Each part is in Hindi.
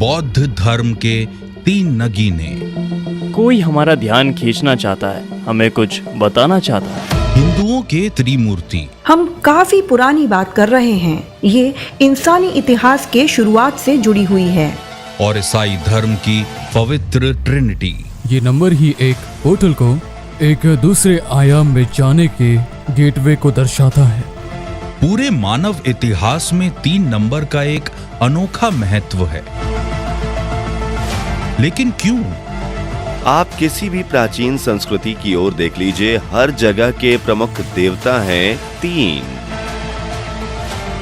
बौद्ध धर्म के 3 नगीने। कोई हमारा ध्यान खींचना चाहता है, हमें कुछ बताना चाहता है। हिंदुओं के त्रिमूर्ति। हम काफी पुरानी बात कर रहे हैं, ये इंसानी इतिहास के शुरुआत से जुड़ी हुई है। और ईसाई धर्म की पवित्र ट्रिनिटी। ये नंबर ही एक पोर्टल को एक दूसरे आयाम में जाने के गेटवे को दर्शाता है। पूरे मानव इतिहास में 3 नंबर का एक अनोखा महत्व है। लेकिन क्यों? आप किसी भी प्राचीन संस्कृति की ओर देख लीजिए, हर जगह के प्रमुख देवता हैं 3।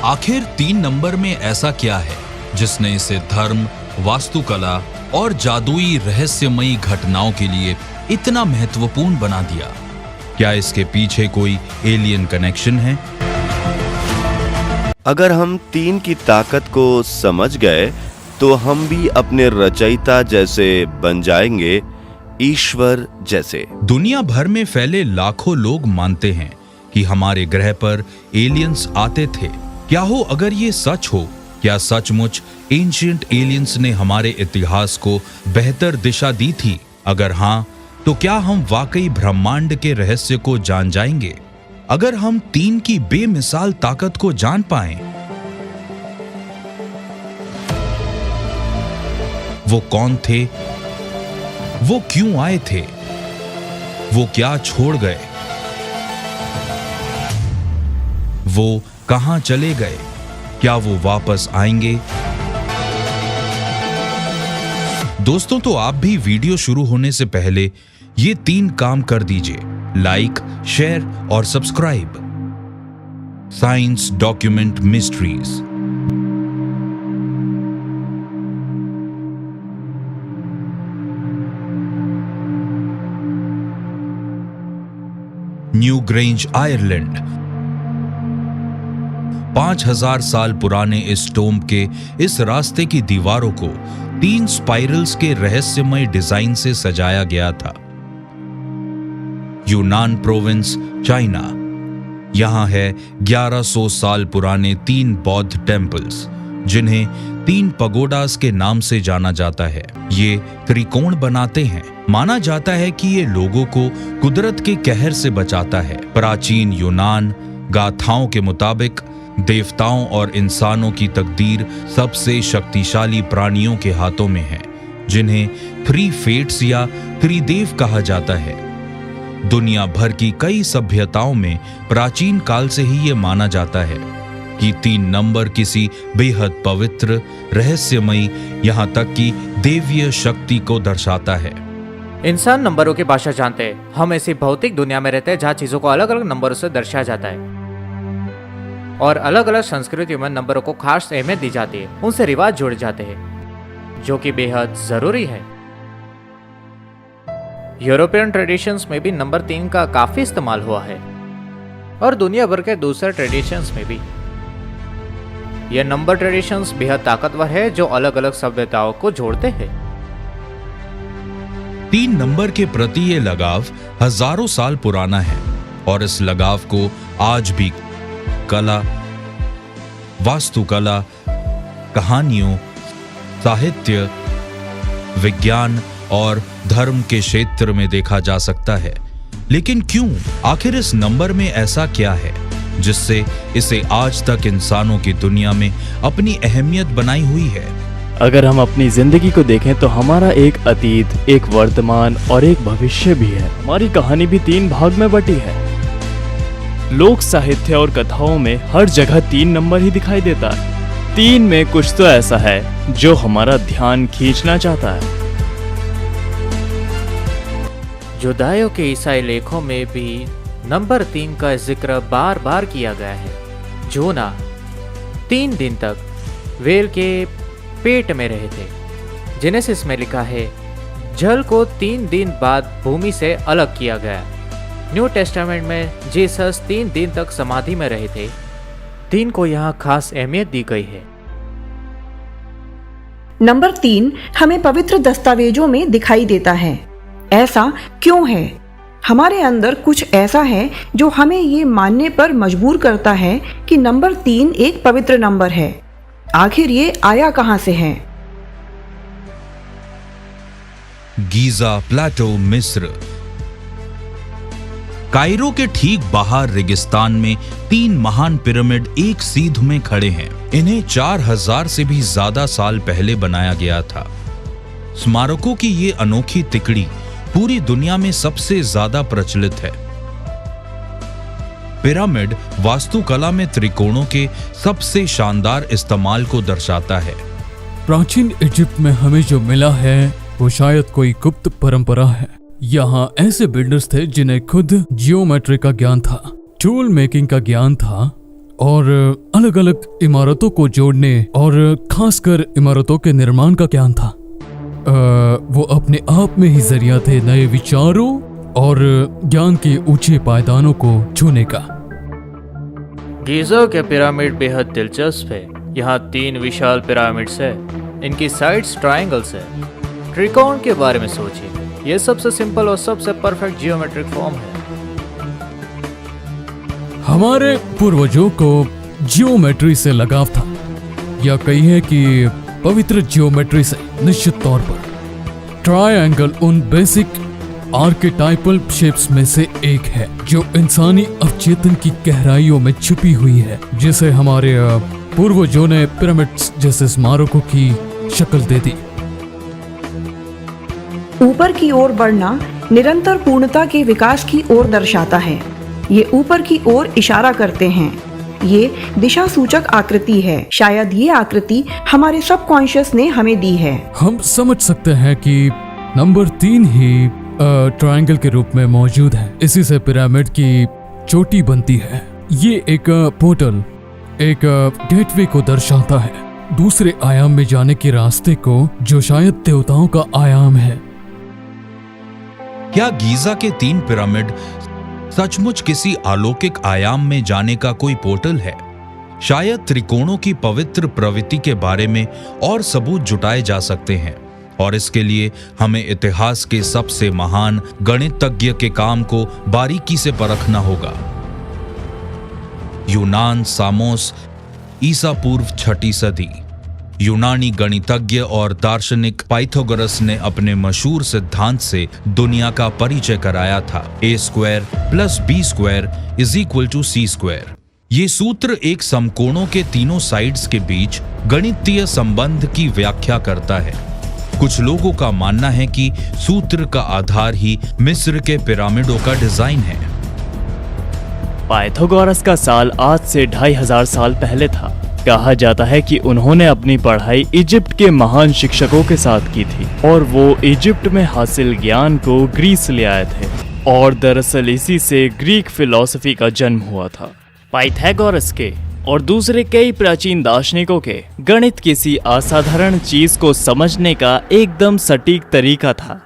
आखिर 3 नंबर में ऐसा क्या है जिसने इसे धर्म, वास्तुकला और जादुई रहस्यमयी घटनाओं के लिए इतना महत्वपूर्ण बना दिया? क्या इसके पीछे कोई एलियन कनेक्शन है? अगर हम 3 की ताकत को समझ गए तो हम भी अपने रचयिता जैसे बन जाएंगे, ईश्वर जैसे। दुनिया भर में फैले लाखों लोग मानते हैं कि हमारे ग्रह पर एलियंस आते थे। क्या हो अगर ये सच हो? क्या सचमुच एंशिएंट एलियंस ने हमारे इतिहास को बेहतर दिशा दी थी? अगर हाँ, तो क्या हम वाकई ब्रह्मांड के रहस्य को जान जाएंगे? अगर हम 3 की बेमिसाल ताकत को जान पाएं, वो कौन थे? वो क्यों आए थे? वो क्या छोड़ गए? वो कहां चले गए? क्या वो वापस आएंगे? दोस्तों, तो आप भी वीडियो शुरू होने से पहले ये 3 काम कर दीजिए: लाइक, शेयर और subscribe. Science document mysteries. New grange, Ireland. 5000 साल पुराने इस टोम्ब के इस रास्ते की दीवारों को 3 स्पाइरल्स के रहस्यमय डिजाइन से सजाया गया था। यूनान प्रोविंस, चाइना। यहां है 1100 साल पुराने 3 बौद्ध टेम्पल्स, जिन्हें 3 पगोडास के नाम से जाना जाता है। ये त्रिकोण बनाते हैं। माना जाता है कि ये लोगों को कुदरत के कहर से बचाता है। प्राचीन यूनान गाथाओं के मुताबिक देवताओं और इंसानों की तकदीर सबसे शक्तिशाली प्राणियों के हाथों में है, जिन्हें 3 फेट्स या त्रिदेव कहा जाता है। दुनिया भर की कई सभ्यताओं में प्राचीन काल से ही ये माना जाता है कि 3 नंबर किसी बेहद पवित्र, रहस्यमयी, यहाँ तक कि देवीय शक्ति को दर्शाता है। इंसान नंबरों की भाषा जानते हैं। हम ऐसी भौतिक दुनिया में रहते हैं जहाँ चीजों को अलग अलग नंबरों से दर्शाया जाता है और अलग अलग संस्कृतियों में नंबरों को खास अहमियत दी जाती है। उनसे रिवाज जुड़ जाते हैं जो कि बेहद जरूरी है। यूरोपियन ट्रेडिशंस में भी नंबर 3 का काफी इस्तेमाल हुआ है और दुनिया भर के दूसरे ट्रेडिशंस में भी। यह नंबर ट्रेडिशंस बेहद ताकतवर है जो अलग अलग सभ्यताओं को जोड़ते हैं। 3 नंबर के प्रति ये लगाव हजारों साल पुराना है और इस लगाव को आज भी कला, वास्तुकला, कहानियों, साहित्य, विज्ञान और धर्म के क्षेत्र में देखा जा सकता है। लेकिन क्यों? आखिर इस नंबर में ऐसा क्या है जिससे इसे आज तक इंसानों की दुनिया में अपनी अहमियत बनाई हुई है? अगर हम अपनी जिंदगी को देखें तो हमारा एक अतीत, एक वर्तमान और एक भविष्य भी है। हमारी कहानी भी 3 भाग में बटी है। लोक साहित्य और कथाओं में हर जगह 3 नंबर ही दिखाई देता है। 3 में कुछ तो ऐसा है जो हमारा ध्यान खींचना चाहता है। जुदाइयों के ईसाई लेखों में भी नंबर 3 का जिक्र बार बार किया गया है। जोना 3 दिन तक व्हेल के पेट में रहे थे। जेनेसिस में लिखा है, जल को 3 दिन बाद भूमि से अलग किया गया। न्यू टेस्टामेंट में जीसस 3 दिन तक समाधि में रहे थे। 3 को यहाँ खास अहमियत दी गई है। नंबर 3 हमें पवित्र दस्तावेजों में दिखाई देता है। ऐसा क्यों है? हमारे अंदर कुछ ऐसा है जो हमें ये मानने पर मजबूर करता है कि नंबर 3 एक पवित्र नंबर है। आखिर ये आया कहां से है? गीजा प्लेटो, मिस्र। कायरो के ठीक बाहर रेगिस्तान में 3 महान पिरामिड एक सीध में खड़े हैं। इन्हें 4000 से भी ज्यादा साल पहले बनाया गया था। स्मारकों की ये अनोखी तिकड़ी पूरी दुनिया में सबसे ज्यादा प्रचलित है। पिरामिड वास्तुकला में त्रिकोणों के सबसे शानदार इस्तेमाल को दर्शाता है। प्राचीन इजिप्ट में हमें जो मिला है वो शायद कोई गुप्त परंपरा है। यहाँ ऐसे बिल्डर्स थे जिन्हें खुद जियोमेट्री का ज्ञान था, टूल मेकिंग का ज्ञान था और अलग अलग इमारतों को जोड़ने और खासकर इमारतों के निर्माण का ज्ञान था। वो अपने आप में ही जरिया थे नए विचारों और ज्ञान के ऊंचे पायदानों को छूने का। गीज़ा के पिरामिड बेहद दिलचस्प है। यहाँ 3 विशाल पिरामिड्स है। इनकी साइड्स ट्रायंगल्स है। त्रिकोण के बारे में सोचिए, ये सबसे सिंपल और सबसे परफेक्ट जियोमेट्रिक फॉर्म है। हमारे पूर्वजों को जियोमेट्री से लगाव था, या कहिए कि पवित्र जियोमेट्री से। निश्चित तौर पर ट्रायंगल उन बेसिक आर्केटाइपल शेप्स में से एक है जो इंसानी अवचेतन की गहराइयों में छुपी हुई है, जिसे हमारे पूर्वजों ने पिरामिड्स जैसे स्मारकों की शक्ल दे दी। ऊपर की ओर बढ़ना निरंतर पूर्णता के विकास की ओर दर्शाता है। ये ऊपर की ओर इशारा करते हैं। ये दिशा सूचक आकृति है। शायद ये आकृति हमारे सबकॉन्शियस ने हमें दी है। हम समझ सकते हैं कि नंबर 3 ही ट्रायंगल के रूप में मौजूद है। इसी से पिरामिड की चोटी बनती है। ये एक पोर्टल, एक गेटवे को दर्शाता है, दूसरे आयाम में जाने के रास्ते को, जो शायद देवताओं का आयाम है। क्या गीजा के 3 पिरामिड सचमुच किसी अलौकिक आयाम में जाने का कोई पोर्टल है? शायद त्रिकोणों की पवित्र प्रवृत्ति के बारे में और सबूत जुटाए जा सकते हैं, और इसके लिए हमें इतिहास के सबसे महान गणितज्ञ के काम को बारीकी से परखना होगा। यूनान, सामोस, ईसा पूर्व 6ठी सदी। यूनानी गणितज्ञ और दार्शनिक पाइथागोरस ने अपने मशहूर सिद्धांत से दुनिया का परिचय कराया था। a² + b² = c²। ये सूत्र एक समकोणों के तीनों साइड्स के बीच गणितीय संबंध की व्याख्या करता है। कुछ लोगों का मानना है कि सूत्र का आधार ही मिस्र के पिरामिडों का डिजाइन है। पाइथागोरस का साल आज से 2500 साल पहले था। कहा जाता है कि उन्होंने अपनी पढ़ाई इजिप्ट के महान शिक्षकों के साथ की थी और वो इजिप्ट में हासिल ज्ञान को ग्रीस ले आए थे, और दरअसल इसी से ग्रीक फिलॉसफी का जन्म हुआ था। पाइथागोरस के और दूसरे कई प्राचीन दार्शनिकों के गणित किसी असाधारण चीज को समझने का एकदम सटीक तरीका था।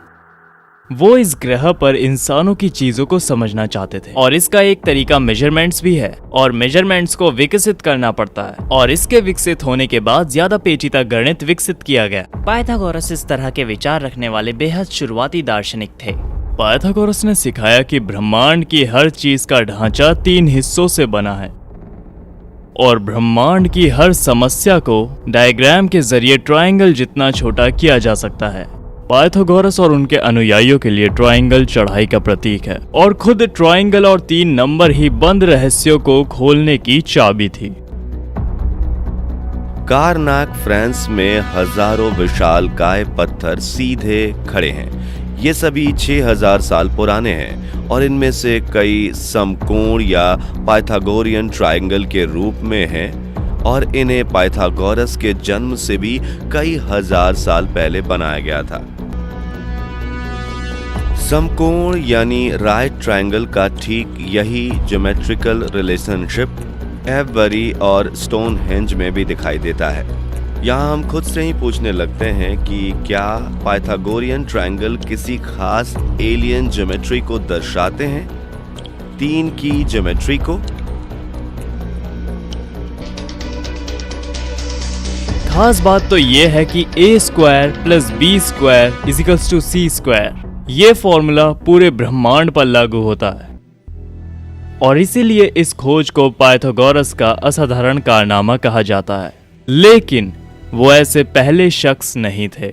वो इस ग्रह पर इंसानों की चीजों को समझना चाहते थे, और इसका एक तरीका मेजरमेंट्स भी है, और मेजरमेंट्स को विकसित करना पड़ता है, और इसके विकसित होने के बाद ज्यादा पेचीदा गणित विकसित किया गया। पाइथागोरस इस तरह के विचार रखने वाले बेहद शुरुआती दार्शनिक थे। पाइथागोरस ने सिखाया कि ब्रह्मांड की हर चीज का ढांचा 3 हिस्सों से बना है, और ब्रह्मांड की हर समस्या को डायग्राम के जरिए ट्रायंगल जितना छोटा किया जा सकता है। पाइथागोरस और उनके अनुयायियों के लिए ट्रायंगल चढ़ाई का प्रतीक है, और खुद ट्रायंगल और 3 नंबर ही बंद रहस्यों को खोलने की चाबी थी। कारनाक, फ्रांस में हजारों विशाल काय पत्थर सीधे खड़े हैं। ये सभी 6000 साल पुराने हैं, और इनमें से कई समकोण या पाइथागोरियन ट्रायंगल के रूप में हैं, और इन्हें पाइथागोरस के जन्म से भी कई हजार साल पहले बनाया गया था। समकोण यानी राइट ट्रायंगल का ठीक यही ज्योमेट्रिकल रिलेशनशिप एवबरी और स्टोनहेंज में भी दिखाई देता है। यहाँ हम खुद से ही पूछने लगते हैं कि क्या पाइथागोरियन ट्रायंगल किसी खास एलियन ज्योमेट्री को दर्शाते हैं, 3 की ज्योमेट्री को? खास बात तो ये है कि a² + b² = c²। ये फॉर्मूला पूरे ब्रह्मांड पर लागू होता है, और इसीलिए इस खोज को पाइथागोरस का असाधारण कारनामा कहा जाता है। लेकिन वो ऐसे पहले शख्स नहीं थे।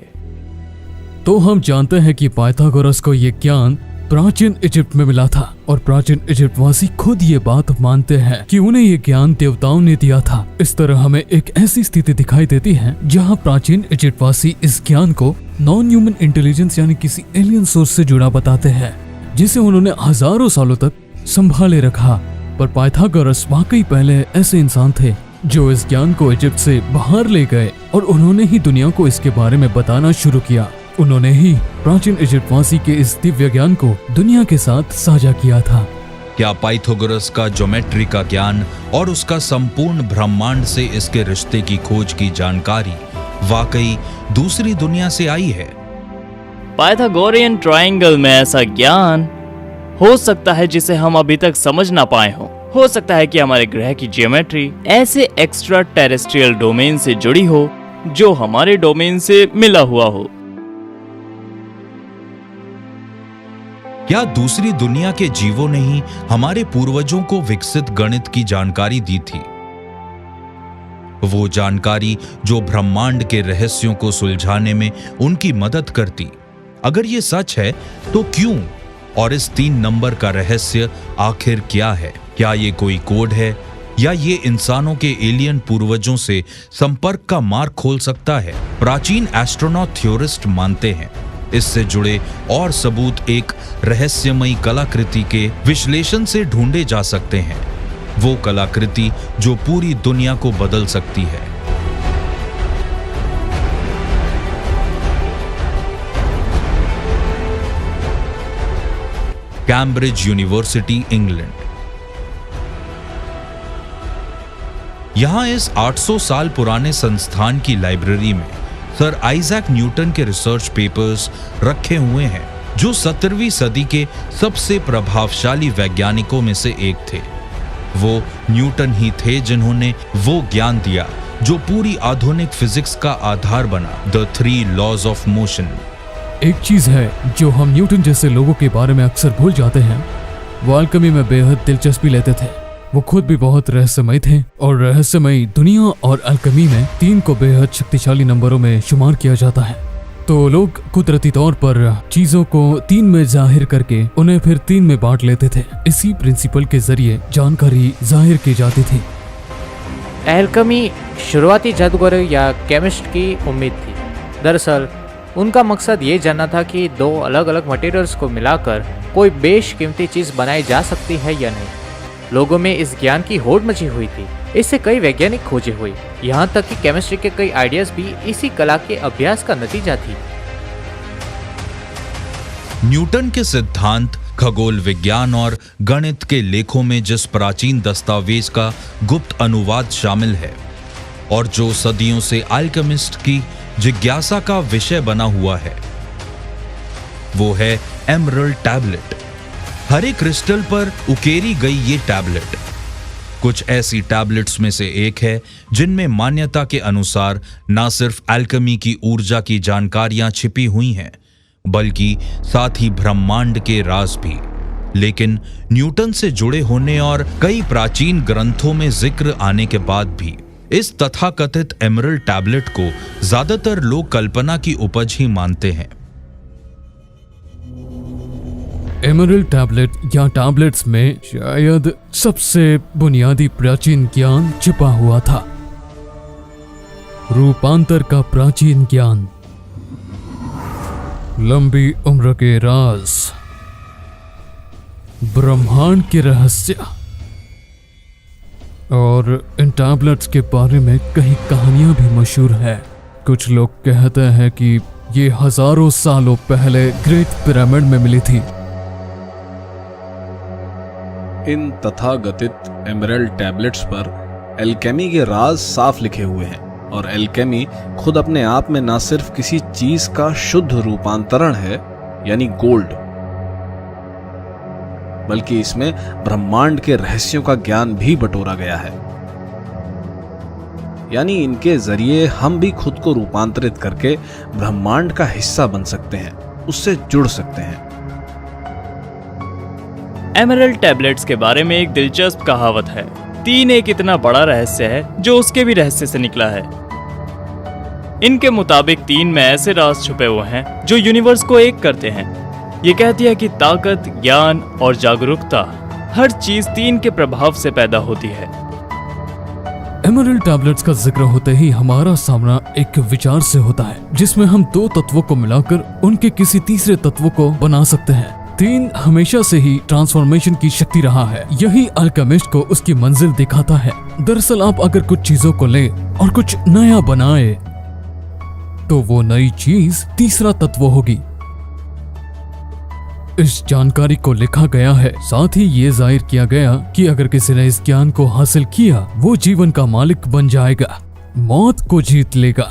तो हम जानते हैं कि पाइथागोरस को ये ज्ञान प्राचीन इजिप्ट में मिला था और प्राचीन इजिप्टवासी खुद ये बात मानते हैं कि उन्हें ये ज्ञान देवताओं ने दिया था। इस तरह हमें एक ऐसी स्थिति दिखाई देती है जहां प्राचीन इजिप्टवासी इस ज्ञान को नॉन ह्यूमन इंटेलिजेंस यानी किसी एलियन सोर्स से जुड़ा बताते हैं, जिसे उन्होंने हजारों सालों तक संभाले रखा। पर पाइथागोरस वाकई पहले ऐसे इंसान थे जो इस ज्ञान को इजिप्ट से बाहर ले गए और उन्होंने ही दुनिया को इसके बारे में बताना शुरू किया। उन्होंने ही प्राचीन इजिप्टवासी के इस दिव्य ज्ञान को दुनिया के साथ साझा किया था। क्या पाइथागोरस का ज्योमेट्री का ज्ञान और उसका संपूर्ण ब्रह्मांड से इसके रिश्ते की खोज की जानकारी वाकई दूसरी दुनिया से आई है? पाइथागोरियन ट्रायंगल में ऐसा ज्ञान हो सकता है जिसे हम अभी तक समझ ना पाए हों। हो सकता है कि हमारे ग्रह की ज्योमेट्री ऐसे एक्स्ट्रा टेरेस्ट्रियल डोमेन से जुड़ी हो जो हमारे डोमेन से मिला हुआ हो। क्या दूसरी दुनिया के जीवों ने ही हमारे पूर्वजों को विकसित गणित की जानकारी दी थी? वो जानकारी जो ब्रह्मांड के रहस्यों को सुलझाने में उनकी मदद करती। अगर ये सच है तो क्यों, और इस 3 नंबर का रहस्य आखिर क्या है? क्या ये कोई कोड है या ये इंसानों के एलियन पूर्वजों से संपर्क का मार्ग खोल सकता है? प्राचीन एस्ट्रोनॉट थ्योरिस्ट मानते हैं इससे जुड़े और सबूत एक रहस्यमयी कलाकृति के विश्लेषण से ढूंढे जा सकते हैं, वो कलाकृति जो पूरी दुनिया को बदल सकती है। Cambridge university, England. यहां इस 800 साल पुराने संस्थान की लाइब्रेरी में सर आइजैक न्यूटन के रिसर्च पेपर्स रखे हुए हैं, जो 17वीं सदी के सबसे प्रभावशाली वैज्ञानिकों में से एक थे। वो न्यूटन ही थे जिन्होंने वो ज्ञान दिया जो पूरी आधुनिक फिजिक्स का आधार बना, द 3 लॉज ऑफ मोशन। एक चीज है जो हम न्यूटन जैसे लोगों के बारे में अक्सर भूल जाते हैं, वो अल्केमी में बेहद दिलचस्पी लेते थे। वो खुद भी बहुत रहस्यमय थे और रहस्यमयी दुनिया और अल्केमी में 3 को बेहद शक्तिशाली नंबरों में शुमार किया जाता है। तो लोग कुदरती तौर पर चीजों को 3 में जाहिर करके उन्हें फिर 3 में बांट लेते थे। इसी प्रिंसिपल के जरिए जानकारी जाहिर की जाती थी। एल्केमी शुरुआती जादूगरों या केमिस्ट की उम्मीद थी। दरअसल उनका मकसद ये जानना था कि 2 अलग अलग मटेरियल्स को मिलाकर कोई बेशकीमती चीज़ बनाई जा सकती है या नहीं। लोगों में इस ज्ञान की होड़ मची हुई थी। इससे कई वैज्ञानिक खोजें हुई, यहाँ तक कि केमिस्ट्री के कई आइडियाज भी इसी कला के अभ्यास का नतीजा थी। न्यूटन के सिद्धांत, खगोल विज्ञान और गणित के लेखों में जिस प्राचीन दस्तावेज का गुप्त अनुवाद शामिल है और जो सदियों से अल्केमिस्ट की जिज्ञासा का विषय बना हुआ है, वो है एमरल्ड टैबलेट। हरे क्रिस्टल पर उकेरी गई ये टैबलेट कुछ ऐसी टैबलेट्स में से एक है जिनमें मान्यता के अनुसार न सिर्फ अल्केमी की ऊर्जा की जानकारियां छिपी हुई हैं, बल्कि साथ ही ब्रह्मांड के राज भी। लेकिन न्यूटन से जुड़े होने और कई प्राचीन ग्रंथों में जिक्र आने के बाद भी इस तथाकथित एमरल्ड टैबलेट को ज्यादातर लोग कल्पना की उपज ही मानते हैं। एमरल्ड टैबलेट या टैबलेट्स में शायद सबसे बुनियादी प्राचीन ज्ञान छिपा हुआ था। रूपांतर का प्राचीन ज्ञान, लंबी उम्र के राज, ब्रह्मांड के रहस्य। और इन टैबलेट्स के बारे में कई कहानियां भी मशहूर है। कुछ लोग कहते हैं कि ये हजारों सालों पहले ग्रेट पिरामिड में मिली थी। इन तथाकथित एमरल्ड टैबलेट्स पर एल्केमी के राज साफ लिखे हुए हैं और एल्केमी खुद अपने आप में न सिर्फ किसी चीज का शुद्ध रूपांतरण है यानी गोल्ड, बल्कि इसमें ब्रह्मांड के रहस्यों का ज्ञान भी बटोरा गया है। यानी इनके जरिए हम भी खुद को रूपांतरित करके ब्रह्मांड का हिस्सा बन सकते हैं, उससे जुड़ सकते हैं। एमरल्ड टैबलेट्स के बारे में एक दिलचस्प कहावत है, 3 एक इतना बड़ा रहस्य है जो उसके भी रहस्य से निकला है। इनके मुताबिक 3 में ऐसे राज छुपे हुए हैं जो यूनिवर्स को एक करते हैं। ये कहती है कि ताकत, ज्ञान और जागरूकता हर चीज 3 के प्रभाव से पैदा होती है। एमरल्ड टैबलेट्स का जिक्र होते ही हमारा सामना एक विचार से होता है जिसमें हम 2 तत्वों को मिलाकर उनके किसी तीसरे तत्व को बना सकते हैं। 3 हमेशा से ही ट्रांसफॉर्मेशन की शक्ति रहा है। यही अल्केमिस्ट को उसकी मंजिल दिखाता है। दरअसल आप अगर कुछ चीजों को ले और कुछ नया बनाए तो वो नई चीज तीसरा तत्व होगी। इस जानकारी को लिखा गया है, साथ ही ये जाहिर किया गया कि अगर किसी ने इस ज्ञान को हासिल किया वो जीवन का मालिक बन जाएगा, मौत को जीत लेगा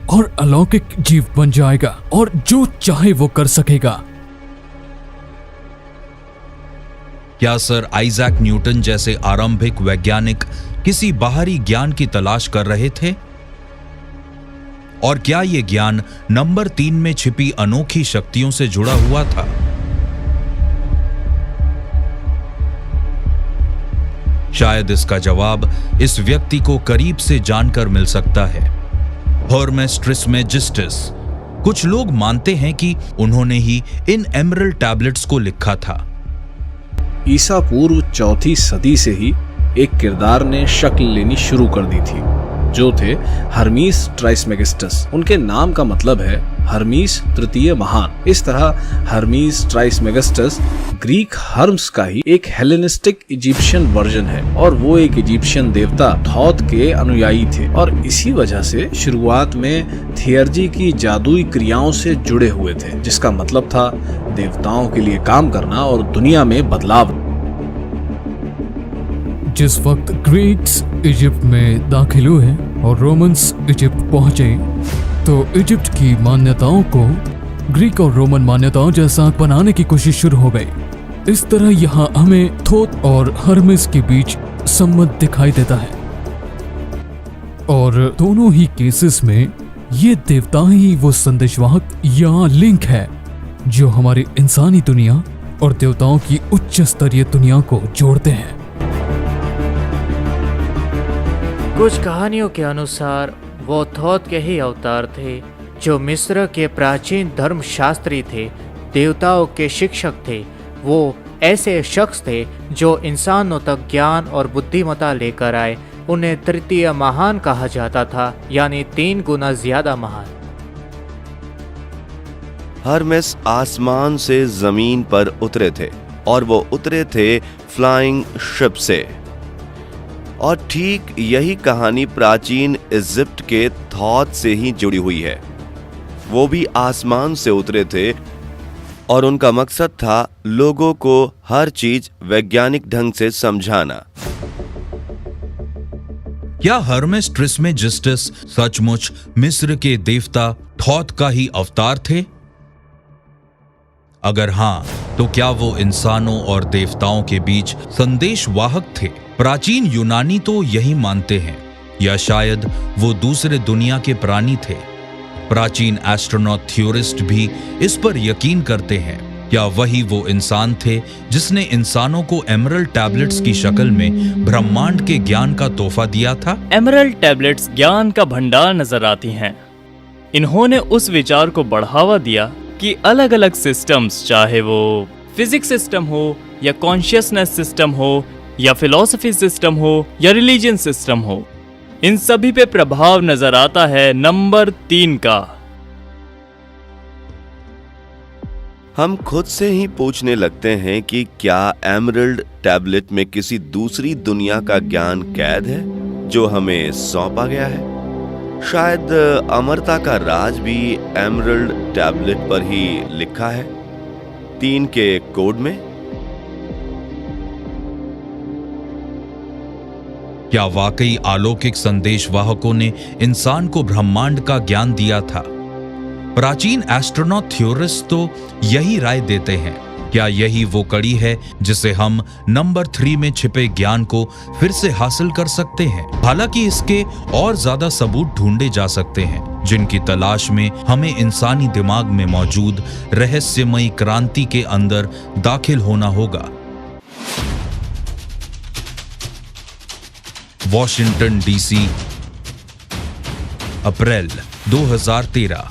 और अलौकिक जीव बन जाएगा और जो चाहे वो कर सकेगा। क्या सर आइजैक न्यूटन जैसे आरंभिक वैज्ञानिक किसी बाहरी ज्ञान की तलाश कर रहे थे? और क्या यह ज्ञान नंबर 3 में छिपी अनोखी शक्तियों से जुड़ा हुआ था? शायद इसका जवाब इस व्यक्ति को करीब से जानकर मिल सकता है, हर्मेस ट्रिस्मेजिस्टस। कुछ लोग मानते हैं कि उन्होंने ही इन एमरल्ड टैबलेट्स को लिखा था। ईसा पूर्व 4वीं सदी से ही एक किरदार ने शक्ल लेनी शुरू कर दी थी, जो थे हर्मीस ट्राइस्मेगिस्टस। उनके नाम का मतलब है हर्मीस तृतीय महान। इस तरह हर्मीस ट्राइस्मेगिस्टस ग्रीक हर्म्स का ही एक हेलेनिस्टिक इजिप्शियन वर्जन है और वो एक इजिप्शियन देवता थॉथ के अनुयायी थे और इसी वजह से शुरुआत में थियर्जी की जादुई क्रियाओं से जुड़े हुए थे, जिसका मतलब था देवताओं के लिए काम करना और दुनिया में बदलाव। जिस वक्त ग्रीक्स इजिप्ट में दाखिल हुए और रोमन्स इजिप्ट पहुंचे तो इजिप्ट की मान्यताओं को ग्रीक और रोमन मान्यताओं जैसा बनाने की कोशिश शुरू हो गई। इस तरह यहाँ हमें थोथ और हर्मेस के बीच संबंध दिखाई देता है और दोनों ही केसेस में ये देवता ही वो संदेशवाहक या लिंक है जो हमारी इंसानी दुनिया और देवताओं की उच्च स्तरीय दुनिया को जोड़ते हैं। कुछ कहानियों के अनुसार वो थॉथ के ही अवतार थे जो मिस्र के प्राचीन धर्मशास्त्री थे, देवताओं के शिक्षक थे। वो ऐसे शख्स थे जो इंसानों तक ज्ञान और बुद्धिमत्ता लेकर आए। उन्हें तृतीय महान कहा जाता था, यानी 3 गुना ज्यादा महान। हर्मेस आसमान से जमीन पर उतरे थे और वो उतरे थे फ्लाइंग शिप से। और ठीक यही कहानी प्राचीन इजिप्ट के थॉथ से ही जुड़ी हुई है। वो भी आसमान से उतरे थे और उनका मकसद था लोगों को हर चीज वैज्ञानिक ढंग से समझाना। क्या हर्मेस ट्रिस्मेजिस्टस सचमुच मिस्र के देवता थॉथ का ही अवतार थे? अगर हां, तो क्या वो इंसानों और देवताओं के बीच संदेशवाहक थे? प्राचीन यूनानी तो यही मानते हैं, या शायद वो दूसरे दुनिया के प्राणी थे। प्राचीन एस्ट्रोनॉट थ्योरिस्ट भी इस पर यकीन करते हैं। क्या वही वो इंसान थे जिसने इंसानों को एमरल्ड टैबलेट्स की शक्ल में ब्रह्मांड के ज्ञान का तोहफा दिया था? एमरल्ड टैबलेट्स ज्ञान का भंडार नजर आती हैं। इन्होंने उस विचार को बढ़ावा दिया कि अलग अलग सिस्टम्स, चाहे वो फिजिक्स सिस्टम हो या कॉन्शियसनेस सिस्टम हो या फिलॉसफी सिस्टम हो या रिलीजन सिस्टम हो, इन सभी पे प्रभाव नजर आता है नंबर 3 का। हम खुद से ही पूछने लगते हैं कि क्या एमरल्ड टैबलेट में किसी दूसरी दुनिया का ज्ञान कैद है जो हमें सौंपा गया है? शायद अमरता का राज भी एमरल्ड टैबलेट पर ही लिखा है, 3 के कोड में। क्या वाकई अलौकिक संदेशवाहकों ने इंसान को ब्रह्मांड का ज्ञान दिया था? प्राचीन एस्ट्रोनॉट थ्योरिस्ट तो यही राय देते हैं। क्या यही वो कड़ी है जिसे हम नंबर 3 में छिपे ज्ञान को फिर से हासिल कर सकते हैं? हालांकि इसके और ज्यादा सबूत ढूंढे जा सकते हैं, जिनकी तलाश में हमें इंसानी दिमाग में मौजूद रहस्यमयी क्रांति के अंदर दाखिल होना होगा। वॉशिंगटन डीसी, अप्रैल 2013।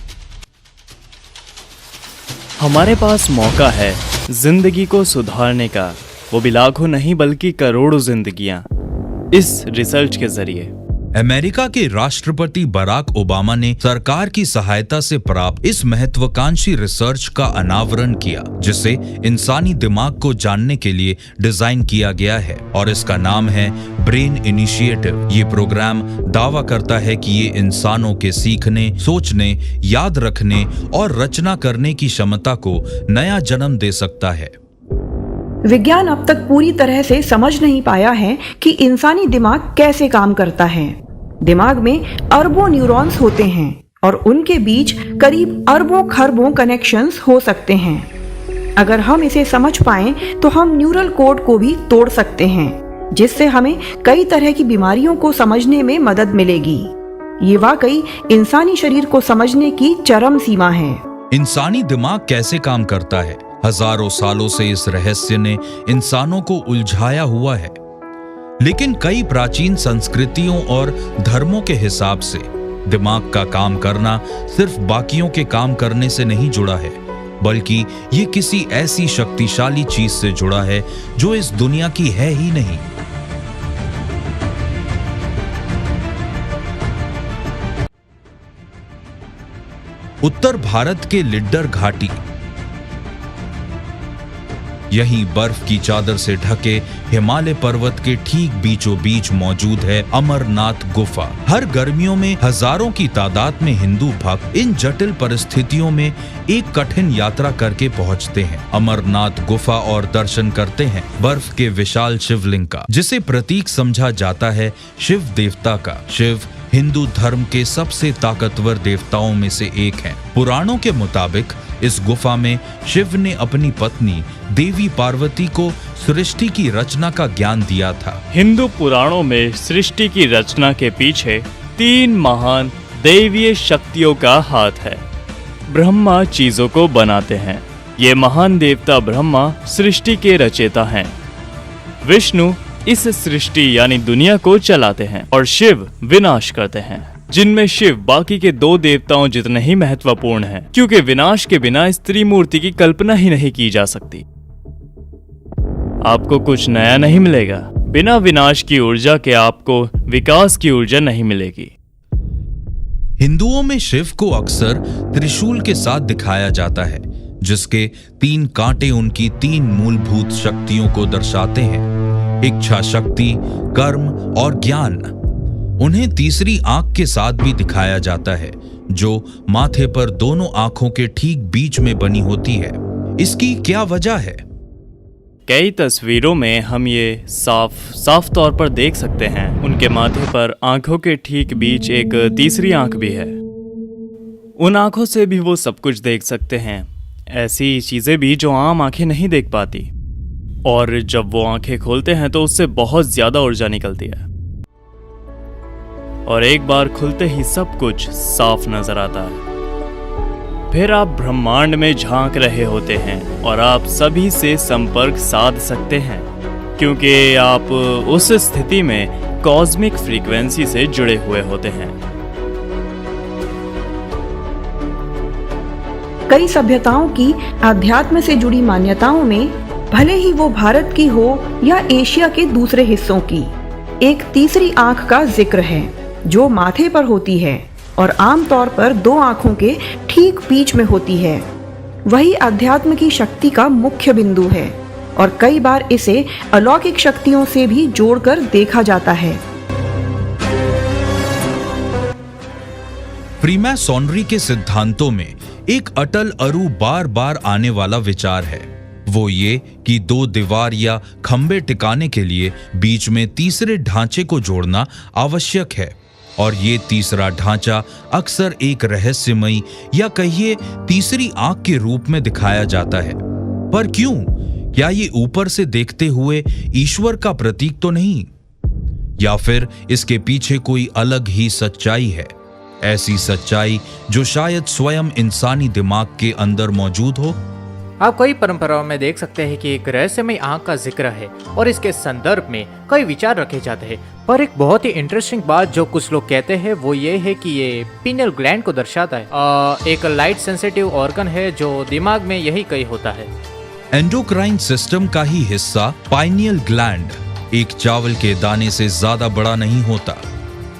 हमारे पास मौका है जिंदगी को सुधारने का, वो भी लाखों नहीं बल्कि करोड़ों जिंदगियां, इस रिसर्च के जरिए। अमेरिका के राष्ट्रपति बराक ओबामा ने सरकार की सहायता से प्राप्त इस महत्वाकांक्षी रिसर्च का अनावरण किया, जिसे इंसानी दिमाग को जानने के लिए डिजाइन किया गया है और इसका नाम है ब्रेन इनिशिएटिव। ये प्रोग्राम दावा करता है कि ये इंसानों के सीखने, सोचने, याद रखने और रचना करने की क्षमता को नया जन्म दे सकता है। विज्ञान अब तक पूरी तरह से समझ नहीं पाया है कि इंसानी दिमाग कैसे काम करता है। दिमाग में अरबों न्यूरॉन्स होते हैं और उनके बीच करीब अरबों खरबों कनेक्शंस हो सकते हैं। अगर हम इसे समझ पाएं तो हम न्यूरल कोड को भी तोड़ सकते हैं, जिससे हमें कई तरह की बीमारियों को समझने में मदद मिलेगी। ये वाकई इंसानी शरीर को समझने की चरम सीमा है। इंसानी दिमाग कैसे काम करता है? हजारों सालों से इस रहस्य ने इंसानों को उलझाया हुआ है, लेकिन कई प्राचीन संस्कृतियों और धर्मों के हिसाब से दिमाग का काम करना सिर्फ बाकियों के काम करने से नहीं जुड़ा है, बल्कि ये किसी ऐसी शक्तिशाली चीज से जुड़ा है जो इस दुनिया की है ही नहीं। उत्तर भारत के लिड्डर घाटी, यहीं बर्फ की चादर से ढके हिमालय पर्वत के ठीक बीचों बीच मौजूद है अमरनाथ गुफा। हर गर्मियों में हजारों की तादाद में हिंदू भक्त इन जटिल परिस्थितियों में एक कठिन यात्रा करके पहुंचते हैं अमरनाथ गुफा और दर्शन करते हैं बर्फ के विशाल शिवलिंग का, जिसे प्रतीक समझा जाता है शिव देवता का। शिव हिंदू धर्म के सबसे ताकतवर देवताओं में से एक हैं। पुराणों के मुताबिक इस गुफा में शिव ने अपनी पत्नी देवी पार्वती को सृष्टि की रचना का ज्ञान दिया था। हिंदू पुराणों में सृष्टि की रचना के पीछे 3 महान दैवीय शक्तियों का हाथ है। ब्रह्मा चीजों को बनाते हैं। ये महान देवता ब्रह्मा सृष्टि के रचयिता हैं। विष्णु इस सृष्टि यानी दुनिया को चलाते हैं और शिव विनाश करते हैं, जिनमें शिव बाकी के 2 देवताओं जितने ही महत्वपूर्ण हैं, क्योंकि विनाश के बिना इस त्रिमूर्ति की कल्पना ही नहीं की जा सकती। आपको कुछ नया नहीं मिलेगा। बिना विनाश की ऊर्जा के आपको विकास की ऊर्जा नहीं मिलेगी। हिंदुओं में शिव को अक्सर त्रिशूल के साथ दिखाया जाता है, जिसके 3 कांटे उनकी 3 मूलभूत शक्तियों को दर्शाते हैं, इच्छा शक्ति, कर्म और ज्ञान। उन्हें तीसरी आंख के साथ भी दिखाया जाता है, जो माथे पर दोनों आंखों के ठीक बीच में बनी होती है। इसकी क्या वजह है? कई तस्वीरों में हम ये साफ तौर पर देख सकते हैं। उनके माथे पर आंखों के ठीक बीच एक तीसरी आंख भी है। उन आंखों से भी वो सब कुछ देख सकते हैं, ऐसी चीजें भी जो आम आंखें नहीं देख पाती। और जब वो आंखें खोलते हैं तो उससे बहुत ज्यादा ऊर्जा निकलती है और एक बार खुलते ही सब कुछ साफ नजर आता है। फिर आप ब्रह्मांड में झांक रहे होते हैं और आप सभी से संपर्क साध सकते हैं, क्योंकि आप उस स्थिति में कॉस्मिक फ्रीक्वेंसी से जुड़े हुए होते हैं। कई सभ्यताओं की आध्यात्म से जुड़ी मान्यताओं में, भले ही वो भारत की हो या एशिया के दूसरे हिस्सों की, एक तीसरी आंख का जिक्र है जो माथे पर होती है और आमतौर पर 2 आंखों के ठीक बीच में होती है। वही अध्यात्म की शक्ति का मुख्य बिंदु है और कई बार इसे अलौकिक शक्तियों से भी जोड़कर देखा जाता है। फ्रीमैसोनरी के सिद्धांतों में एक अटल अरु बार बार आने वाला विचार है, वो ये कि 2 दीवार या खंबे टिकाने के लिए बीच में तीसरे ढांचे को जोड़ना आवश्यक है, और ये तीसरा ढांचा अक्सर एक रहस्यमयी या कहिए तीसरी आंख के रूप में दिखाया जाता है। पर क्यों? क्या ये ऊपर से देखते हुए ईश्वर का प्रतीक तो नहीं? या फिर इसके पीछे कोई अलग ही सच्चाई है, ऐसी सच्चाई जो शायद स्वयं इंसानी दिमाग के अंदर मौजूद हो? आप कई परंपराओं में देख सकते हैं कि एक रहस्यमय आंख का जिक्र है और इसके संदर्भ में कई विचार रखे जाते हैं। पर एक बहुत ही इंटरेस्टिंग बात जो कुछ लोग कहते हैं वो ये है कि ये पीनियल ग्लैंड को दर्शाता है। एक लाइट सेंसिटिव ऑर्गन है जो दिमाग में यही कहीं होता है। एंडोक्राइन सिस्टम का ही हिस्सा पाइनियल ग्लैंड एक चावल के दाने से ज्यादा बड़ा नहीं होता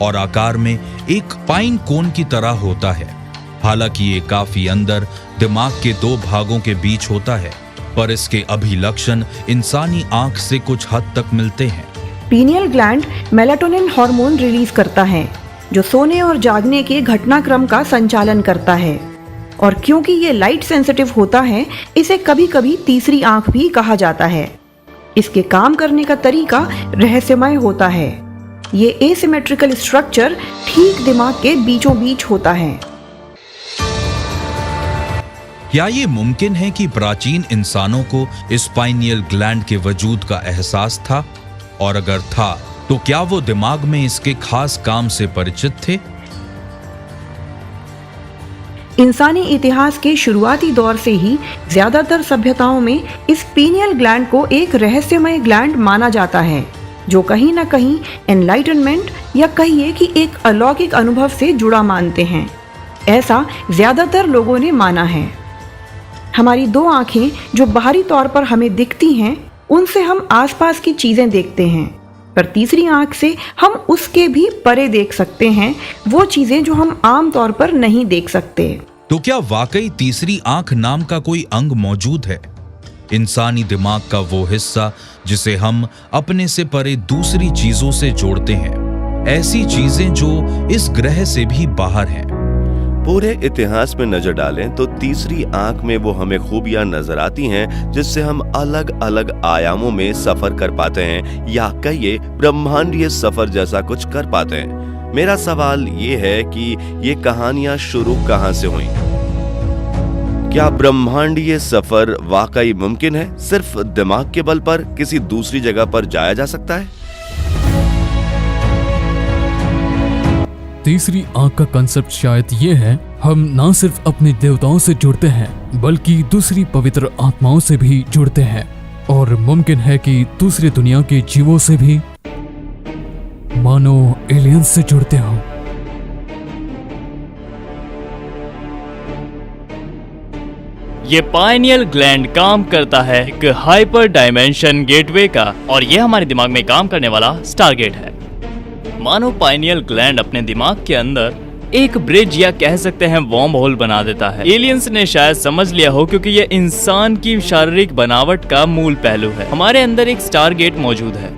और आकार में एक पाइन कोन की तरह होता है। हालांकि ये काफी अंदर दिमाग के दो भागों के बीच होता है, पर इसके अभिलक्षण इंसानी आंख से कुछ हद तक मिलते हैं। Pineal gland melatonin hormone release करता है जो सोने और जागने के घटनाक्रम का संचालन करता है, और क्योंकि ये लाइट सेंसिटिव होता है इसे कभी कभी तीसरी आंख भी कहा जाता है। इसके काम करने का तरीका रहस्यमय होता है। ये एसिमेट्रिकल स्ट्रक्चर ठीक दिमाग के बीचों बीच होता है। क्या ये मुमकिन है कि प्राचीन इंसानों को इस पाइनियल ग्लैंड के वजूद का एहसास था, और अगर था तो क्या वो दिमाग में इसके खास काम से परिचित थे? इंसानी इतिहास के शुरुआती दौर से ही ज्यादातर सभ्यताओं में इस पीनियल ग्लैंड को एक रहस्यमय ग्लैंड माना जाता है जो कहीं ना कहीं एनलाइटनमेंट या कहिए कि एक अलौकिक अनुभव से जुड़ा मानते हैं। ऐसा ज्यादातर लोगों ने माना है। हमारी दो आंखें जो बाहरी तौर पर हमें दिखती हैं उनसे हम आसपास की चीजें देखते हैं, पर तीसरी आंख से हम उसके भी परे देख सकते हैं, वो चीजें जो हम आम तौर पर नहीं देख सकते। तो क्या वाकई तीसरी आंख नाम का कोई अंग मौजूद है, इंसानी दिमाग का वो हिस्सा जिसे हम अपने से परे दूसरी चीजों से जोड़ते हैं, ऐसी चीजें जो इस ग्रह से भी बाहर हैं? पूरे इतिहास में नजर डालें तो तीसरी आंख में वो हमें खूबियां नजर आती हैं जिससे हम अलग अलग आयामों में सफर कर पाते हैं, या कहिए ब्रह्मांडीय सफर जैसा कुछ कर पाते हैं। मेरा सवाल ये है कि ये कहानियां शुरू कहां से हुई? क्या ब्रह्मांडीय सफर वाकई मुमकिन है? सिर्फ दिमाग के बल पर किसी दूसरी जगह पर जाया जा सकता है? तीसरी आंख का कंसेप्ट शायद ये है, हम ना सिर्फ अपने देवताओं से जुड़ते हैं बल्कि दूसरी पवित्र आत्माओं से भी जुड़ते हैं, और मुमकिन है कि दूसरी दुनिया के जीवों से भी, मानो एलियंस से जुड़ते हों। ये पाइनियल ग्लैंड काम करता है एक हाइपर डायमेंशन गेटवे का, और ये हमारे दिमाग में काम करने वाला स्टारगेट है। मानो पाइनियल ग्लैंड अपने दिमाग के अंदर एक ब्रिज या कह सकते हैं वॉर्म होल बना देता है। एलियंस ने शायद समझ लिया हो क्योंकि ये इंसान की शारीरिक बनावट का मूल पहलू है। हमारे अंदर एक स्टारगेट मौजूद है।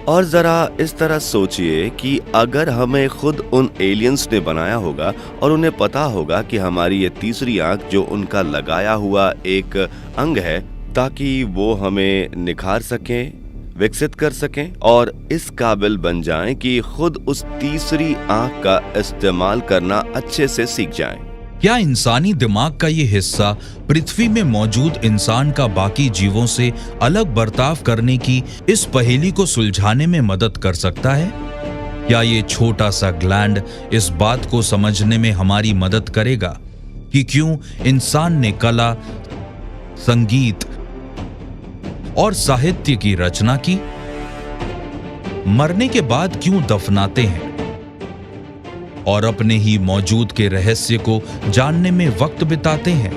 और जरा इस तरह सोचिए कि अगर हमें खुद उन एलियंस ने बनाया होगा और उन्हें पता होगा कि हमारी ये तीसरी आंख जो उनका लगाया हुआ एक अंग है, ताकि वो हमें निखार सकें, विकसित कर सकें और इस काबिल बन जाएं कि खुद उस तीसरी आंख का इस्तेमाल करना अच्छे से सीख जाएं। क्या इंसानी दिमाग का ये हिस्सा पृथ्वी में मौजूद इंसान का बाकी जीवों से अलग बर्ताव करने की इस पहेली को सुलझाने में मदद कर सकता है? क्या ये छोटा सा ग्लैंड इस बात को समझने में हमारी मदद करेगा कि क्यों इंसान ने कला, संगीत और साहित्य की रचना की? मरने के बाद क्यों दफनाते हैं और अपने ही मौजूद के रहस्य को जानने में वक्त बिताते हैं?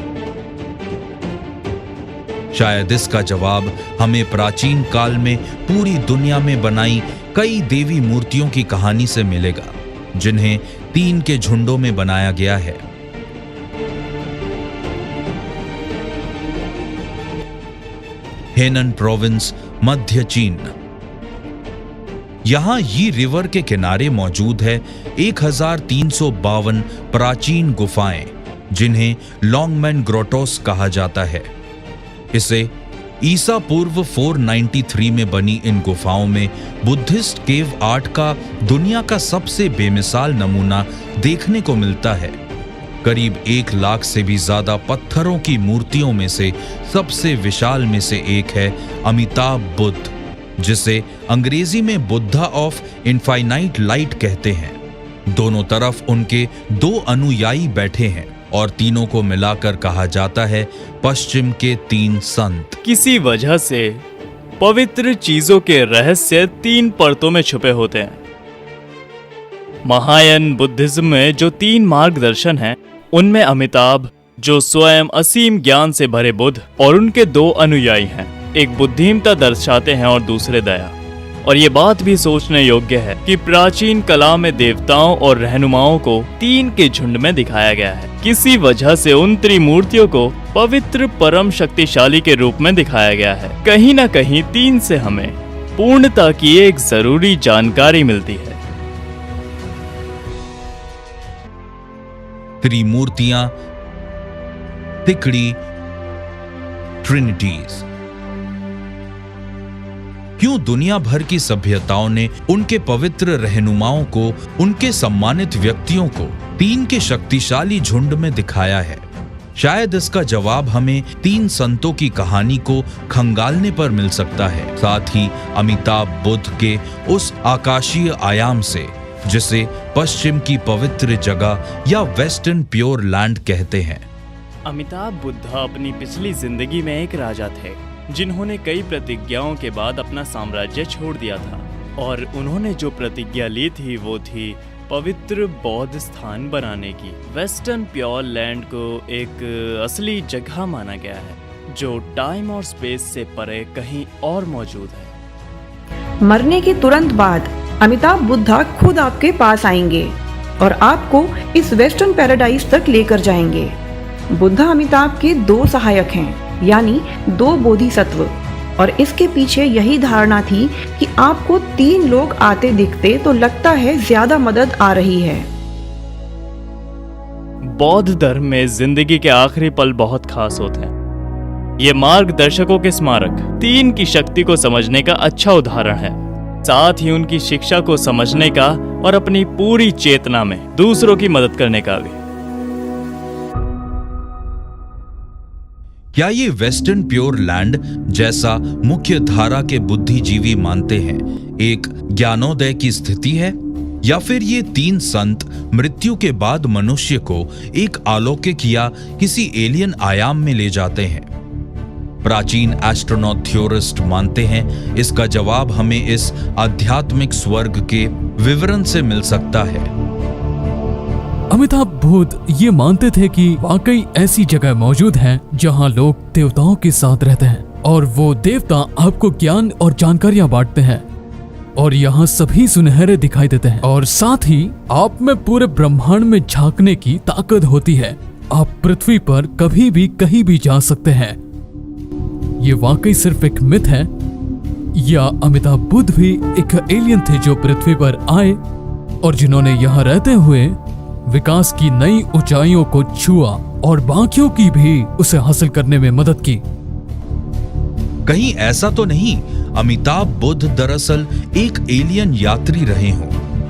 शायद इसका जवाब हमें प्राचीन काल में पूरी दुनिया में बनाई कई देवी मूर्तियों की कहानी से मिलेगा, जिन्हें 3 के झुंडों में बनाया गया है। हेनन प्रोविंस, मध्य चीन। यहां यी रिवर के किनारे मौजूद है 1352 प्राचीन गुफाएं, जिन्हें लॉन्गमैन ग्रोटोस कहा जाता है। इसे ईसा पूर्व 493 में बनी इन गुफाओं में बुद्धिस्ट केव आर्ट का दुनिया का सबसे बेमिसाल नमूना देखने को मिलता है। करीब 1 लाख से भी ज्यादा पत्थरों की मूर्तियों में से सबसे विशाल में से एक है अमिताभ बुद्ध, जिसे अंग्रेजी में बुद्धा ऑफ इनफाइनाइट लाइट कहते हैं। दोनों तरफ उनके 2 अनुयायी बैठे हैं, और तीनों को मिलाकर कहा जाता है पश्चिम के तीन संत। किसी वजह से पवित्र चीजों के रहस्य 3 परतों में छुपे होते हैं। महायान बुद्धिज्म में जो 3 मार्गदर्शन हैं, उनमें अमिताभ जो स्वयं असीम ज्ञान से भरे बुद्ध और उनके 2 अनुयायी हैं, एक बुद्धिमता दर्शाते हैं और दूसरे दया। और ये बात भी सोचने योग्य है कि प्राचीन कला में देवताओं और रहनुमाओं को 3 के झुंड में दिखाया गया है। किसी वजह से उन त्रिमूर्तियों को पवित्र परम शक्तिशाली के रूप में दिखाया गया है। कहीं ना कहीं 3 से हमें पूर्णता की एक जरूरी जानकारी मिलती है। त्रिमूर्तियां, तिकड़ी, ट्रिनिटीज। क्यों दुनिया भर की सभ्यताओं ने उनके पवित्र रहनुमाओं को, उनके सम्मानित व्यक्तियों को 3 के शक्तिशाली झुंड में दिखाया है? शायद इसका जवाब हमें 3 संतों की कहानी को खंगालने पर मिल सकता है, साथ ही अमिताभ बुद्ध के उस आकाशीय आयाम से जिसे पश्चिम की पवित्र जगह या वेस्टर्न प्योर लैंड कहते हैं। अमिताभ बुद्ध अपनी पिछली जिंदगी में एक राजा थे जिन्होंने कई प्रतिज्ञाओं के बाद अपना साम्राज्य छोड़ दिया था, और उन्होंने जो प्रतिज्ञा ली थी वो थी पवित्र बौद्ध स्थान बनाने की। वेस्टर्न प्योर लैंड को एक असली जगह माना गया है जो टाइम और स्पेस से परे कहीं और मौजूद है। मरने के तुरंत बाद अमिताभ बुद्धा खुद आपके पास आएंगे और आपको इस वेस्टर्न पैराडाइज तक लेकर जाएंगे। बुद्धा अमिताभ के 2 सहायक हैं, यानी 2 बोधिसत्व, और इसके पीछे यही धारणा थी कि आपको 3 लोग आते दिखते तो लगता है ज्यादा मदद आ रही है। बौद्ध धर्म में जिंदगी के आखिरी पल बहुत खास होते हैं। ये मार्गदर्शकों के स्मारक 3 की शक्ति को समझने का अच्छा उदाहरण है, साथ ही उनकी शिक्षा को समझने का और अपनी पूरी चेतना में दूसरों की मदद करने का भी। क्या ये वेस्टर्न प्योर लैंड, जैसा मुख्य धारा के बुद्धिजीवी मानते हैं, एक ज्ञानोदय की स्थिति है, या फिर ये 3 संत मृत्यु के बाद मनुष्य को एक अलौकिक या किसी एलियन आयाम में ले जाते हैं? प्राचीन एस्ट्रोनॉट थ्योरिस्ट मानते हैं इसका जवाब हमें इस आध्यात्मिक स्वर्ग के विवरण से मिल सकता है। अमिताभ बुद्ध ये मानते थे कि वाकई ऐसी जगह मौजूद है जहां लोग देवताओं के साथ रहते हैं और वो देवता आपको ज्ञान और जानकारियां बांटते हैं, और यहाँ सभी सुनहरे दिखाई देते हैं, और साथ ही आप में पूरे ब्रह्मांड में झांकने की ताकत होती है। आप पृथ्वी पर कभी भी कहीं भी जा सकते हैं। ये वाकई सिर्फ एक मिथ है, या अमिताभ बुद्ध भी एक एलियन थे जो पृथ्वी पर आए और जिन्होंने यहाँ रहते हुए विकास की नई ऊंचाइयों को छुआ और बाकियों की भी उसे हासिल करने में मदद की? कहीं ऐसा तो नहीं अमिताभ बुद्ध दरअसल एक एलियन यात्री रहे हों?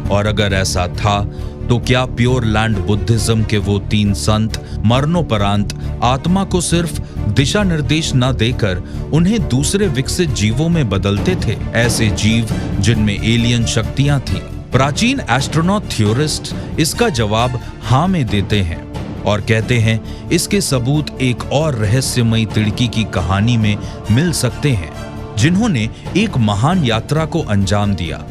और अगर ऐसा था तो क्या प्योर लैंड बुद्धिज्म के वो 3 संत मरणोपरांत आत्मा को सिर्फ दिशा निर्देश न देकर उन्हें दूसरे विकसित जीवों में बदलते थे, ऐसे जीव जिनमें एलियन शक्तियां थीं? प्राचीन एस्ट्रोनॉट थ्योरिस्ट इसका जवाब हाँ में देते हैं और कहते हैं इसके सबूत एक और रहस्यमयी तिड़की की कहानी में मिल सकते हैं, जिन्होंने एक महान यात्रा को अंजाम दिया।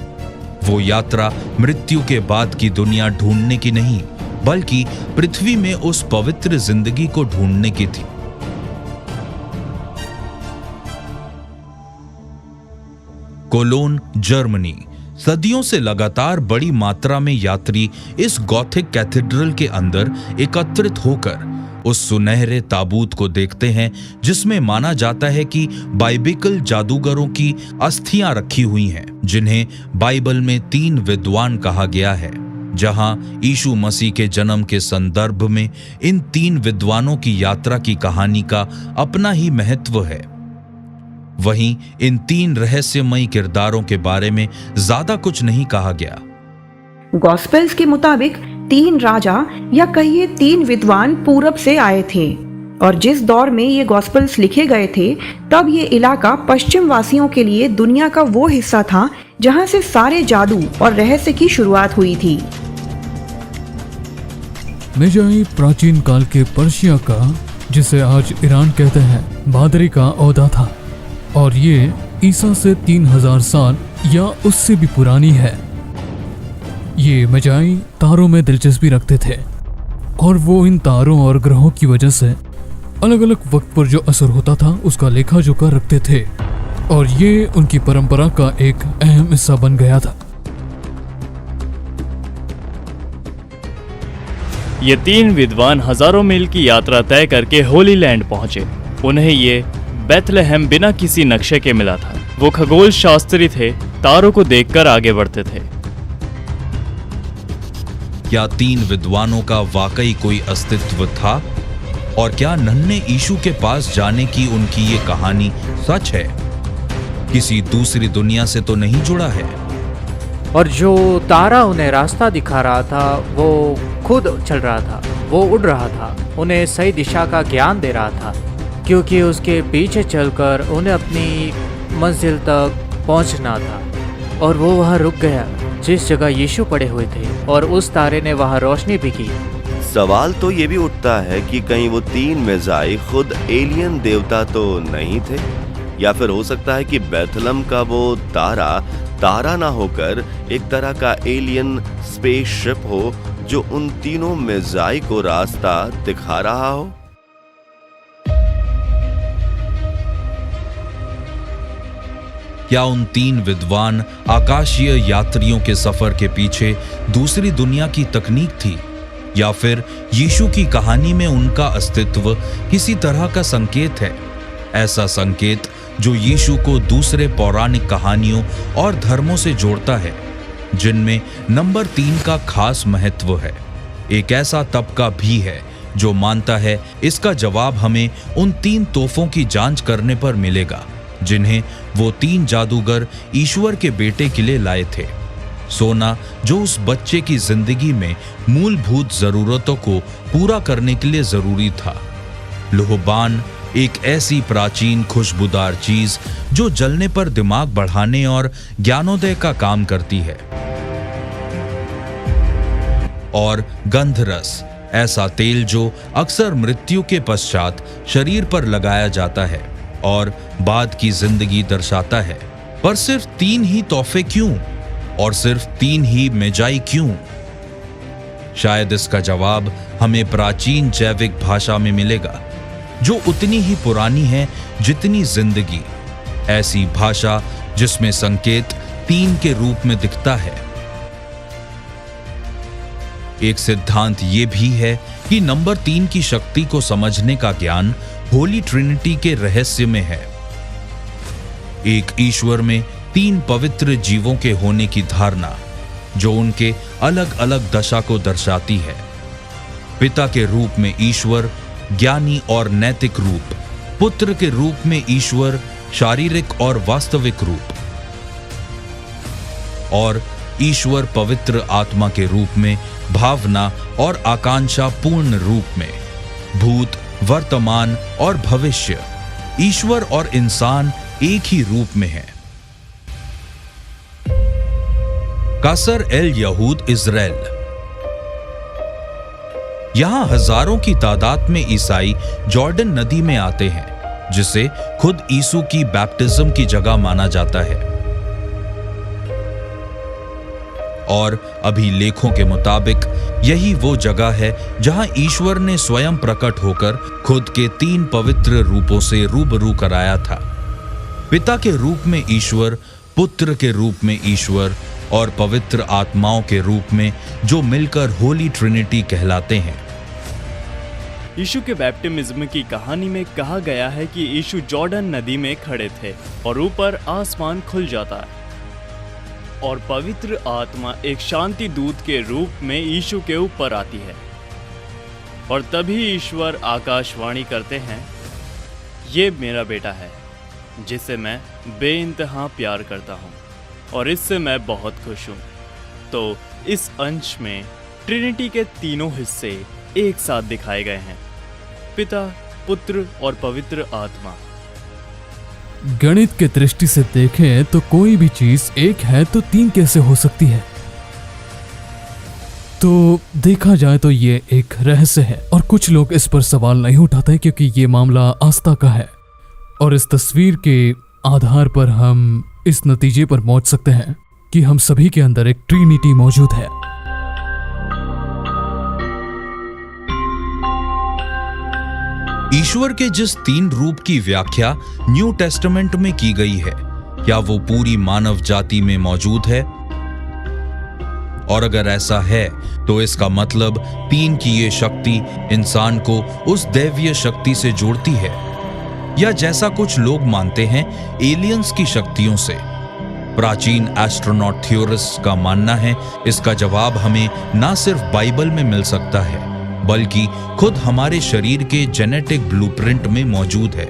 वो यात्रा मृत्यु के बाद की दुनिया ढूंढने की नहीं, बल्कि पृथ्वी में उस पवित्र जिंदगी को ढूंढने की थी। Cologne, Germany. सदियों से लगातार बड़ी मात्रा में यात्री इस गॉथिक कैथेड्रल के अंदर एकत्रित होकर उस सुनहरे ताबूत को देखते हैं जिसमें माना जाता है कि बाइबिकल जादूगरों की अस्थियां रखी हुई हैं, जिन्हें बाइबल में 3 विद्वान कहा गया है। जहां यीशु मसीह के जन्म के संदर्भ में इन 3 विद्वानों की यात्रा की कहानी का अपना ही महत्व है, वहीं इन 3 रहस्यमयी किरदारों के बारे में ज्यादा कुछ नहीं कहा गया। गॉस्पेल्स के मुताबिक 3 राजा या कहिए 3 विद्वान पूरब से आए थे, और जिस दौर में ये गॉस्पेल्स लिखे गए थे तब ये इलाका पश्चिम वासियों के लिए दुनिया का वो हिस्सा था जहां से सारे जादू और रहस्य की शुरुआत हुई थी। मेजाई प्राचीन काल के पर्शिया का, जिसे आज ईरान कहते हैं, बादरी का ओहदा था और ये ईसा से 3000 साल या उससे भी पुरानी है। ये मेजाई तारों में दिलचस्पी रखते थे और वो इन तारों और ग्रहों की वजह से अलग अलग वक्त पर जो असर होता था उसका लेखा जोखा रखते थे और ये उनकी परंपरा का एक अहम हिस्सा बन गया था। ये 3 विद्वान हजारों मील की यात्रा तय करके होली लैंड पहुंचे। उन्हें ये बेथलेहम बिना किसी नक्शे के मिला था। वो खगोल शास्त्री थे, तारों को देखकर आगे बढ़ते थे। क्या 3 विद्वानों का वाकई कोई अस्तित्व था? और क्या नन्हे यीशु के पास जाने की उनकी ये कहानी सच है? किसी दूसरी दुनिया से तो नहीं जुड़ा है? और जो तारा उन्हें रास्ता दिखा रहा था वो खुद चल रहा था, वो उड़ रहा था, उन्हें सही दिशा का ज्ञान दे रहा था, क्योंकि उसके पीछे चलकर उन्हें अपनी मंजिल तक पहुंचना था। और वो वहां रुक गया जिस जगह यीशु पड़े हुए थे और उस तारे ने वहां रोशनी भी की। सवाल तो ये भी उठता है कि कहीं वो 3 मेजाई खुद एलियन देवता तो नहीं थे, या फिर हो सकता है कि बेथलम का वो तारा ना होकर एक तरह का एलियन स्पेसशिप हो जो उन तीनों मेजाई को रास्ता दिखा रहा हो। क्या उन 3 विद्वान आकाशीय यात्रियों के सफर के पीछे दूसरी दुनिया की तकनीक थी, या फिर यीशु की कहानी में उनका अस्तित्व किसी तरह का संकेत है? ऐसा संकेत जो यीशु को दूसरे पौराणिक कहानियों और धर्मों से जोड़ता है, जिनमें नंबर 3 का खास महत्व है। एक ऐसा तबका भी है जो मानता है इसका जवाब हमें उन 3 तोहफों की जांच करने पर मिलेगा जिन्हें वो 3 जादूगर ईश्वर के बेटे के लिए लाए थे। सोना जो उस बच्चे की जिंदगी में मूलभूत जरूरतों को पूरा करने के लिए जरूरी था। लोहबान एक ऐसी प्राचीन खुशबूदार चीज जो जलने पर दिमाग बढ़ाने और ज्ञानोदय का काम करती है। और गंधरस ऐसा तेल जो अक्सर मृत्यु के पश्चात शरीर पर लगाया जाता है और बाद की जिंदगी दर्शाता है। पर सिर्फ 3 ही तोहफे क्यों? और सिर्फ 3 ही मेजाई क्यों? शायद इसका जवाब हमें प्राचीन जैविक भाषा में मिलेगा, जो उतनी ही पुरानी है जितनी जिंदगी। ऐसी भाषा जिसमें संकेत 3 के रूप में दिखता है। एक सिद्धांत यह भी है कि नंबर 3 की शक्ति को समझने का ज्ञान होली ट्रिनिटी के रहस्य में है। एक ईश्वर में 3 पवित्र जीवों के होने की धारणा, जो उनके अलग अलग दशा को दर्शाती है। पिता के रूप में ईश्वर ज्ञानी और नैतिक रूप, पुत्र के रूप में ईश्वर शारीरिक और वास्तविक रूप, और ईश्वर पवित्र आत्मा के रूप में भावना और आकांक्षा पूर्ण रूप में। भूत, वर्तमान और भविष्य, ईश्वर और इंसान एक ही रूप में है। कासर एल यहूद इज़राइल। यहां हजारों की तादाद में ईसाई जॉर्डन नदी में आते हैं, जिसे खुद यीशु की बैप्टिज्म की जगह माना जाता है। और अभिलेखों के मुताबिक यही वो जगह है जहां ईश्वर ने स्वयं प्रकट होकर खुद के 3 पवित्र रूपों से रूबरू कराया था। पिता के रूप में ईश्वर, पुत्र के रूप में ईश्वर और पवित्र आत्माओं के रूप में, जो मिलकर होली ट्रिनिटी कहलाते हैं। यीशु के बैप्टिज्म की कहानी में कहा गया है कि यीशु जॉर्डन नदी में खड़े थे और ऊपर आसमान खुल जाता है और पवित्र आत्मा एक शांति दूत के रूप में यीशु के ऊपर आती है। और तभी ईश्वर आकाशवाणी करते हैं, ये मेरा बेटा है जिसे मैं बेइंतहा प्यार करता हूँ और इससे मैं बहुत खुश हूँ। तो इस अंश में ट्रिनिटी के तीनों हिस्से एक साथ दिखाए गए हैं, पिता, पुत्र और पवित्र आत्मा। गणित के दृष्टि से देखें तो कोई भी चीज 1 है तो 3 कैसे हो सकती है? तो देखा जाए तो ये एक रहस्य है और कुछ लोग इस पर सवाल नहीं उठाते क्योंकि ये मामला आस्था का है। और इस तस्वीर के आधार पर हम इस नतीजे पर पहुंच सकते हैं कि हम सभी के अंदर एक ट्रिनिटी मौजूद है। ईश्वर के जिस 3 रूप की व्याख्या न्यू टेस्टामेंट में की गई है, क्या वो पूरी मानव जाति में मौजूद है? और अगर ऐसा है तो इसका मतलब 3 की ये शक्ति इंसान को उस दैवीय शक्ति से जोड़ती है, या जैसा कुछ लोग मानते हैं एलियंस की शक्तियों से? प्राचीन एस्ट्रोनॉट थ्योरिस्ट्स का मानना है इसका जवाब हमें ना सिर्फ बाइबल में मिल सकता है बल्कि खुद हमारे शरीर के जेनेटिक ब्लूप्रिंट में मौजूद है।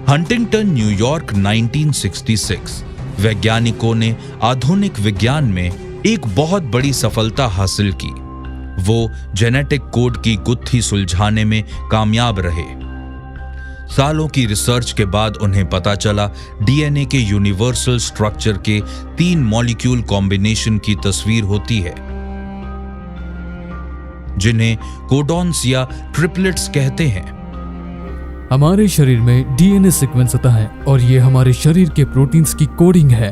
Huntington, New York 1966। वैज्ञानिकों ने आधुनिक विज्ञान में एक बहुत बड़ी सफलता हासिल की। वो जेनेटिक कोड की गुत्थी सुलझाने में कामयाब रहे। सालों की रिसर्च के बाद उन्हें पता चला डीएनए के यूनिवर्सल स्ट्रक्चर के 3 मॉलिक्यूल कॉम्बिनेशन की तस्वीर होती है, जिन्हें कोडॉन्स या ट्रिपलेट्स कहते हैं। हमारे शरीर में डीएनए सीक्वेंस होता है और ये हमारे शरीर के प्रोटीन्स की कोडिंग है।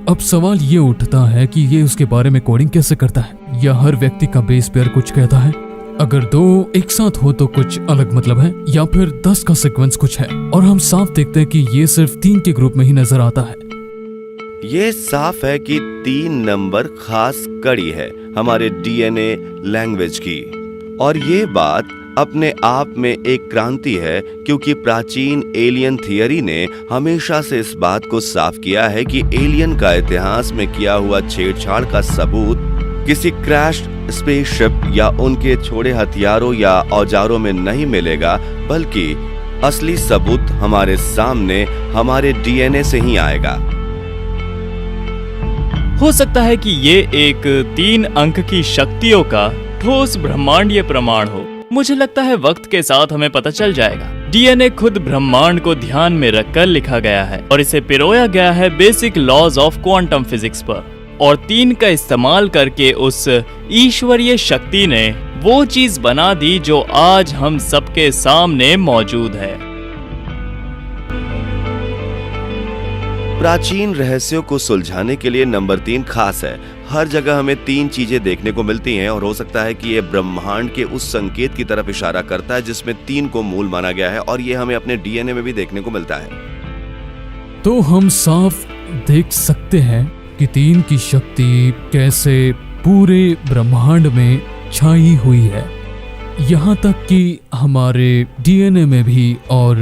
अब सवाल ये उठता है कि ये उसके बारे में कोडिंग कैसे करता है, या हर व्यक्ति का बेस पेयर कुछ कहता है। अगर 2 एक साथ हो तो कुछ अलग मतलब है, या फिर 10 का सीक्वेंस कुछ है। और हम साफ देखते हैं कि ये सिर्फ 3 के ग्रुप में ही नजर आता है। ये साफ है कि 3 नंबर खास कड़ी है हमारे डीएनए लैंग्वेज की, और ये बात अपने आप में एक क्रांति है क्योंकि प्राचीन एलियन थियरी ने हमेशा से इस बात को साफ किया है कि एलियन का इतिहास में किया हुआ छेड़छाड़ का सबूत किसी क्रैश स्पेसशिप या उनके छोड़े हथियारों या औजारों में नहीं मिलेगा, बल्कि असली सबूत हमारे सामने हमारे डीएनए से ही आएगा। हो सकता है कि ये एक 3 अंक की शक्तियों का ठोस ब्रह्मांडीय प्रमाण हो। मुझे लगता है वक्त के साथ हमें पता चल जाएगा। डीएनए खुद ब्रह्मांड को ध्यान में रखकर लिखा गया है और इसे पिरोया गया है basic laws of quantum physics पर, और 3 का इस्तेमाल करके उस ईश्वरीय शक्ति ने वो चीज बना दी जो आज हम सबके सामने मौजूद है। प्राचीन रहस्यों को सुलझाने के लिए नंबर 3 खास है। हर जगह हमें 3 चीजें देखने को मिलती हैं और हो सकता है कि ये ब्रह्मांड के उस संकेत की तरफ इशारा करता है जिसमें 3 को मूल माना गया है, और ये हमें अपने डीएनए में भी देखने को मिलता है। तो हम साफ देख सकते हैं कि 3 की शक्ति कैसे पूरे ब्रह्मांड में छाई हुई है, यहाँ तक कि हमारे डीएनए में भी। और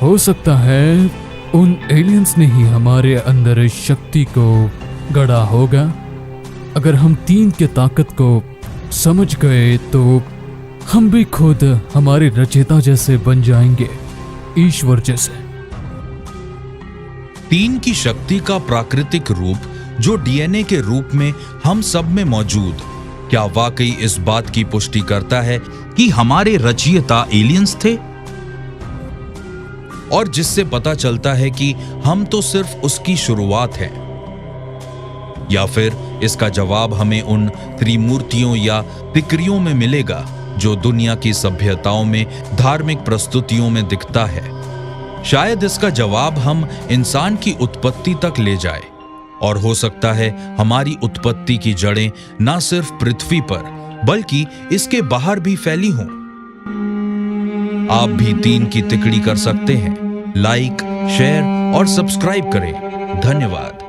हो सकता है उन एलियंस ने ही हमारे अंदर इस शक्ति को गढ़ा होगा। अगर हम 3 के ताकत को समझ गए तो हम भी खुद हमारे रचयिता जैसे बन जाएंगे, ईश्वर जैसे। 3 की शक्ति का प्राकृतिक रूप जो डीएनए के रूप में हम सब में मौजूद, क्या वाकई इस बात की पुष्टि करता है कि हमारे रचयिता एलियंस थे? और जिससे पता चलता है कि हम तो सिर्फ उसकी शुरुआत है, या फिर इसका जवाब हमें उन त्रिमूर्तियों या तिकरियों में मिलेगा जो दुनिया की सभ्यताओं में धार्मिक प्रस्तुतियों में दिखता है। शायद इसका जवाब हम इंसान की उत्पत्ति तक ले जाए, और हो सकता है हमारी उत्पत्ति की जड़ें ना सिर्फ पृथ्वी पर बल्कि इसके बाहर भी फैली हों। आप भी 3 की तिकड़ी कर सकते हैं। लाइक, शेयर और सब्सक्राइब करें। धन्यवाद।